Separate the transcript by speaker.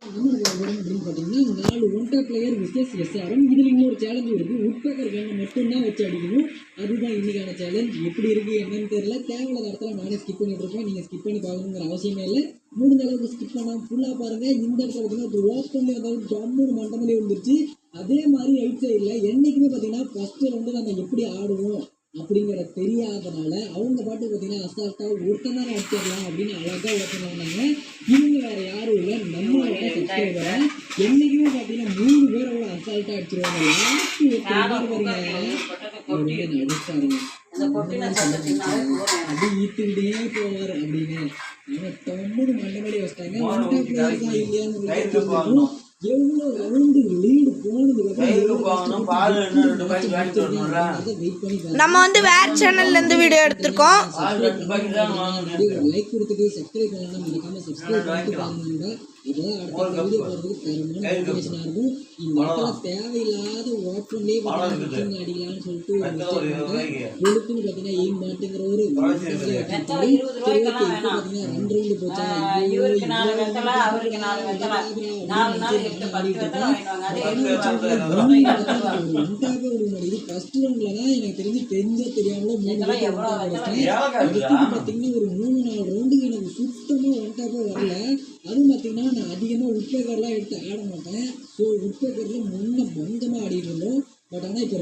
Speaker 1: அப்படின்னு பார்த்தீங்கன்னா 4 one top player versus SRM. இதில் இன்னொரு சேலஞ்சு இருக்குது. உட்பேக்கர் கேனை மட்டும்தான் வச்சு அடிக்கணும். அதுதான் இன்னைக்கான சேலஞ்ச். எப்படி இருக்குது என்னன்னு தெரியல. தேவையில்லாத இடத்துல நானே ஸ்கிப் பண்ணிட்டு இருப்பேன். நீங்கள் ஸ்கிப் பண்ணி பார்க்கணுங்கிற அவசியமே இல்லை. முடிஞ்ச அளவுக்கு ஸ்கிப் பண்ணாமல் ஃபுல்லாக பாருங்கள். இந்த இடத்துல பார்த்தீங்கன்னா ஒரு ஓப்பன்லேயே அதாவது ஜம்முன்னு மண்டமலே வந்துருச்சு. அதே மாதிரி ரைட் சைடில் என்றைக்குமே பார்த்தீங்கன்னா ஃபஸ்ட்டு ரவுண்டு நம்ம எப்படி ஆடுவோம் அப்படிங்கிற தெரியாதனால அவங்க பாட்டு பார்த்தீங்கன்னா அசால்ட்டாக ஒருத்தனாக அடிச்சிடலாம் அப்படின்னு அழகாக ஓப்பன் பண்ணாங்க. இவங்க வேறு யாரும் இல்லை, நம்மளோட சப்ஸ்கிரைபரை என்னைக்குமே பார்த்தீங்கன்னா 3 பேரோட அசால்ட்டாக அடிச்சிருவாங்க. அடிச்சாருங்க அப்படி ஈட்டுக்கிட்டே போவார் அப்படின்னு அவங்க 9 மண்டமடி வச்சிட்டாங்க. இல்லையான்னு எவ்வளோ ரவுண்டு லீடு
Speaker 2: நம்ம வந்து வேற சேனல்ல இருந்து வீடியோ எடுத்திருக்கோம்.
Speaker 1: லைக் கொடுத்துட்டு சப்ஸ்கிரைப் பண்ணலாம். மறக்காம சப்ஸ்கிரைப் பண்ணிட்டு பாருங்க. இதெல்லாம் அடுத்த வீடியோ போகிறதுக்கு மோட்டிவேஷனாக இருக்கும். இந்த இடத்துல தேவையில்லாத ஓப்பன்லேயே பார்த்தீங்கன்னா அடிக்கலாம்னு சொல்லிட்டு வெளுத்துன்னு பார்த்தீங்கன்னா எய்ம் மாட்டுங்கிற ஒரு பார்த்தீங்கன்னா 2 ரவுண்டு போச்சா இது ஃபர்ஸ்ட் ரவுண்ட்ல தான் எனக்கு தெரியாமல 3 பார்த்தீங்கன்னா ஒரு 3-4 ரவுண்டுக்கு எனக்கு சுத்தமாக ஒன் டாப்பே வரல. அதுவும் பார்த்தீங்கன்னா நான் அதிகமாக உட்பேக்கர்லாம் எடுத்து ஆட மாட்டேன். ஸோ உட்பேக்கரில் முன்ன பங்கமாக ஆடிட்டு இருந்தோம். பட் ஆனால் இப்போ